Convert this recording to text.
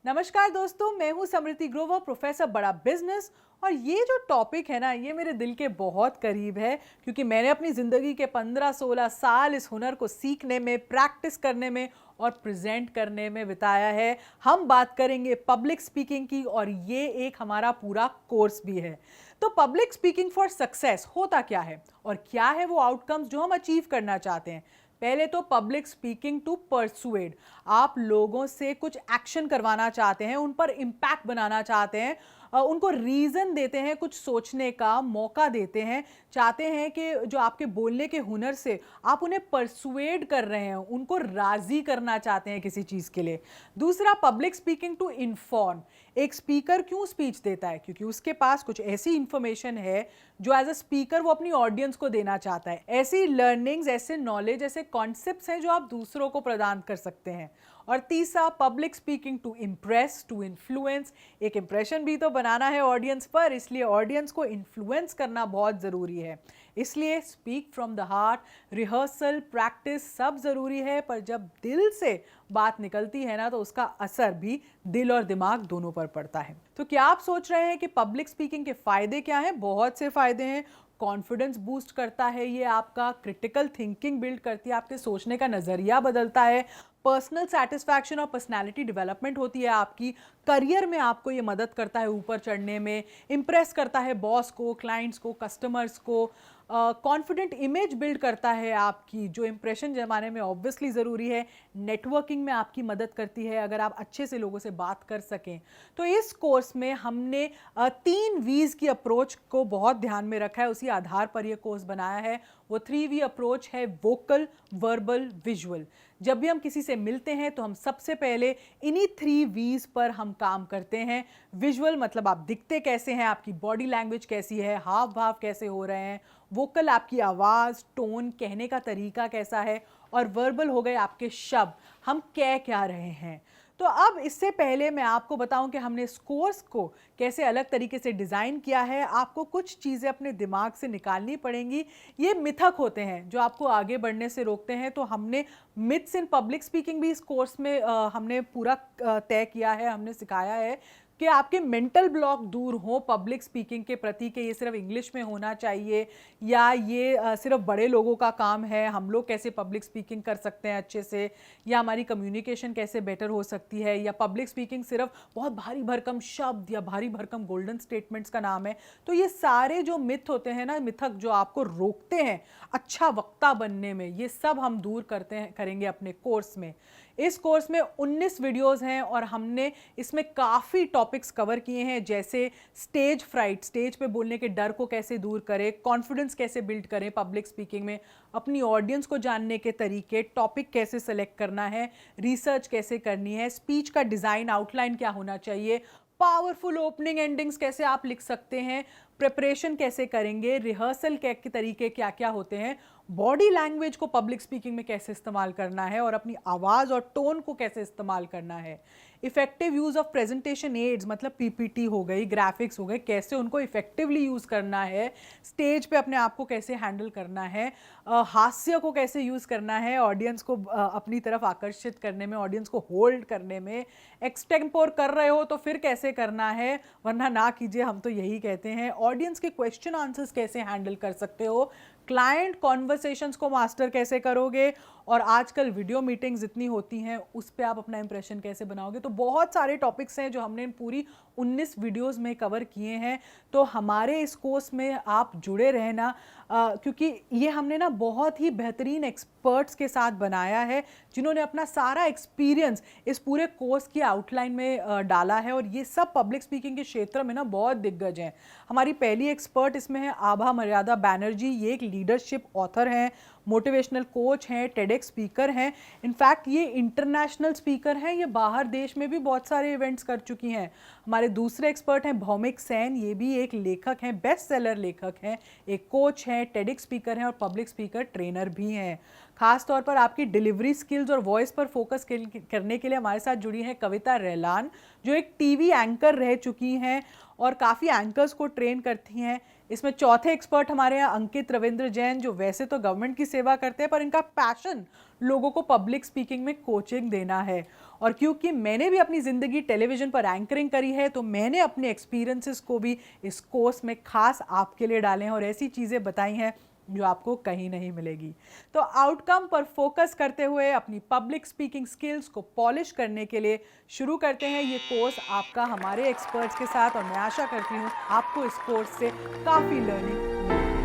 नमस्कार दोस्तों, मैं हूं समृति ग्रोवर, प्रोफेसर बड़ा बिजनेस। और ये जो टॉपिक है ना, ये मेरे दिल के बहुत करीब है, क्योंकि मैंने अपनी ज़िंदगी के 15-16 साल इस हुनर को सीखने में, प्रैक्टिस करने में और प्रेजेंट करने में बिताया है। हम बात करेंगे पब्लिक स्पीकिंग की, और ये एक हमारा पूरा कोर्स भी है। तो पब्लिक स्पीकिंग फॉर सक्सेस होता क्या है, और क्या है वो आउटकम्स जो हम अचीव करना चाहते हैं। पहले तो पब्लिक स्पीकिंग टू परसुएड, आप लोगों से कुछ एक्शन करवाना चाहते हैं, उन पर इम्पैक्ट बनाना चाहते हैं, उनको रीजन देते हैं, कुछ सोचने का मौका देते हैं, चाहते हैं कि जो आपके बोलने के हुनर से आप उन्हें परसुएड कर रहे हैं, उनको राजी करना चाहते हैं किसी चीज के लिए। दूसरा, पब्लिक स्पीकिंग टू इन्फॉर्म। एक स्पीकर क्यों स्पीच देता है? क्योंकि उसके पास कुछ ऐसी इंफॉर्मेशन है जो एज अ स्पीकर वो अपनी ऑडियंस को देना चाहता है। ऐसी लर्निंग्स, ऐसे नॉलेज, ऐसे कॉन्सेप्ट्स हैं जो आप दूसरों को प्रदान कर सकते हैं। और तीसरा, public speaking to impress, to influence. एक इंप्रेशन भी तो बनाना है ऑडियंस पर, इसलिए ऑडियंस को इन्फ्लुएंस करना बहुत ज़रूरी है। इसलिए speak from the heart, rehearsal, practice सब ज़रूरी है, पर जब दिल से बात निकलती है ना, तो उसका असर भी दिल और दिमाग दोनों पर पड़ता है। तो क्या आप सोच रहे हैं कि पब्लिक स्पीकिंग के फ़ायदे क्या हैं? बहुत से फ़ायदे हैं। कॉन्फिडेंस बूस्ट करता है ये, आपका क्रिटिकल थिंकिंग बिल्ड करती है, आपके सोचने का नज़रिया बदलता है, पर्सनल सेटिस्फैक्शन और पर्सनालिटी डेवलपमेंट होती है आपकी, करियर में आपको ये मदद करता है ऊपर चढ़ने में, इम्प्रेस करता है बॉस को, क्लाइंट्स को, कस्टमर्स को, कॉन्फिडेंट इमेज बिल्ड करता है आपकी, जो इंप्रेशन जमाने में ऑब्वियसली ज़रूरी है। नेटवर्किंग में आपकी मदद करती है, अगर आप अच्छे से लोगों से बात कर सकें। तो इस कोर्स में हमने 3 V's की अप्रोच को बहुत ध्यान में रखा है, उसी आधार पर यह कोर्स बनाया है। वो 3V अप्रोच है: वोकल, वर्बल, विजुअल। जब भी हम किसी से मिलते हैं तो हम सबसे पहले इन्हीं 3V's पर हम काम करते हैं। विजुअल मतलब आप दिखते कैसे हैं, आपकी बॉडी लैंग्वेज कैसी है, हाव भाव कैसे हो रहे हैं। वोकल आपकी आवाज़, टोन, कहने का तरीका कैसा है। और वर्बल हो गए आपके शब्द, हम कह क्या रहे हैं। तो अब इससे पहले मैं आपको बताऊं कि हमने इस कोर्स को कैसे अलग तरीके से डिज़ाइन किया है। आपको कुछ चीज़ें अपने दिमाग से निकालनी पड़ेंगी। ये मिथक होते हैं जो आपको आगे बढ़ने से रोकते हैं। तो हमने मिथ्स इन पब्लिक स्पीकिंग भी इस कोर्स में हमने पूरा तय किया है, हमने सिखाया है कि आपके मेंटल ब्लॉक दूर हो पब्लिक स्पीकिंग के प्रति, कि ये सिर्फ इंग्लिश में होना चाहिए, या ये सिर्फ बड़े लोगों का काम है, हम लोग कैसे पब्लिक स्पीकिंग कर सकते हैं अच्छे से, या हमारी कम्युनिकेशन कैसे बेटर हो सकती है, या पब्लिक स्पीकिंग सिर्फ बहुत भारी भरकम शब्द या भारी भरकम गोल्डन स्टेटमेंट्स का नाम है। तो ये सारे जो मिथ होते हैं ना, मिथक जो आपको रोकते हैं अच्छा वक्ता बनने में, ये सब हम दूर करेंगे अपने कोर्स में। इस कोर्स में 19 वीडियोस हैं, और हमने इसमें काफ़ी टॉपिक्स कवर किए हैं, जैसे स्टेज फ्राइट, स्टेज पे बोलने के डर को कैसे दूर करें, कॉन्फिडेंस कैसे बिल्ड करें पब्लिक स्पीकिंग में, अपनी ऑडियंस को जानने के तरीके, टॉपिक कैसे सेलेक्ट करना है, रिसर्च कैसे करनी है, स्पीच का डिज़ाइन, आउटलाइन क्या होना चाहिए, पावरफुल ओपनिंग एंडिंग्स कैसे आप लिख सकते हैं, प्रिपरेशन कैसे करेंगे, रिहर्सल के तरीके क्या क्या होते हैं, बॉडी लैंग्वेज को पब्लिक स्पीकिंग में कैसे इस्तेमाल करना है, और अपनी आवाज़ और टोन को कैसे इस्तेमाल करना है, effective use of presentation aids मतलब पीपीटी हो गई, ग्राफिक्स हो गए, कैसे उनको इफेक्टिवली यूज़ करना है, स्टेज पे अपने आप को कैसे हैंडल करना है, हास्य को कैसे यूज़ करना है ऑडियंस को अपनी तरफ आकर्षित करने में, ऑडियंस को होल्ड करने में, एक्सटेम्पोर कर रहे हो तो फिर कैसे करना है, वरना ना कीजिए, हम तो यही कहते हैं। ऑडियंस के क्वेश्चन आंसर्स कैसे हैंडल कर सकते हो, क्लाइंट कॉन्वर्सेशंस को मास्टर कैसे करोगे, और आजकल वीडियो मीटिंग्स इतनी होती हैं, उस पर आप अपना इंप्रेशन कैसे बनाओगे। तो बहुत सारे टॉपिक्स हैं जो हमने पूरी 19 वीडियोस में कवर किए हैं। तो हमारे इस कोर्स में आप जुड़े रहना, क्योंकि ये हमने ना बहुत ही बेहतरीन एक्सपर्ट्स के साथ बनाया है, जिन्होंने अपना सारा एक्सपीरियंस इस पूरे कोर्स की आउटलाइन में डाला है, और ये सब पब्लिक स्पीकिंग के क्षेत्र में ना बहुत दिग्गज हैं। हमारी पहली एक्सपर्ट इसमें है आभा मर्यादा बैनर्जी। ये एक लीडरशिप ऑथर हैं, मोटिवेशनल कोच हैं, टेडेक्स स्पीकर हैं, इनफैक्ट ये इंटरनेशनल स्पीकर हैं, ये बाहर देश में भी बहुत सारे इवेंट्स कर चुकी हैं। हमारे दूसरे एक्सपर्ट हैं भौमिक सेन, ये भी एक लेखक हैं, बेस्ट सेलर लेखक हैं, एक कोच हैं, टेडेक्स स्पीकर हैं, और पब्लिक स्पीकर ट्रेनर भी हैं। खास तौर पर आपकी डिलीवरी स्किल्स और वॉइस पर फोकस करने के लिए हमारे साथ जुड़ी हैं कविता रेलान, जो एक टीवी एंकर रह चुकी हैं और काफ़ी एंकर्स को ट्रेन करती हैं। इसमें चौथे एक्सपर्ट हमारे यहाँ अंकित रविंद्र जैन, जो वैसे तो गवर्नमेंट की सेवा करते हैं पर इनका पैशन लोगों को पब्लिक स्पीकिंग में कोचिंग देना है। और क्योंकि मैंने भी अपनी ज़िंदगी टेलीविज़न पर एंकरिंग करी है, तो मैंने अपने एक्सपीरियंसेस को भी इस कोर्स में खास आपके लिए डाले हैं और ऐसी चीज़ें बताई हैं जो आपको कहीं नहीं मिलेगी। तो आउटकम पर फोकस करते हुए अपनी पब्लिक स्पीकिंग स्किल्स को पॉलिश करने के लिए शुरू करते हैं ये कोर्स आपका हमारे एक्सपर्ट्स के साथ, और मैं आशा करती हूँ आपको इस कोर्स से काफ़ी लर्निंग मिलेगी।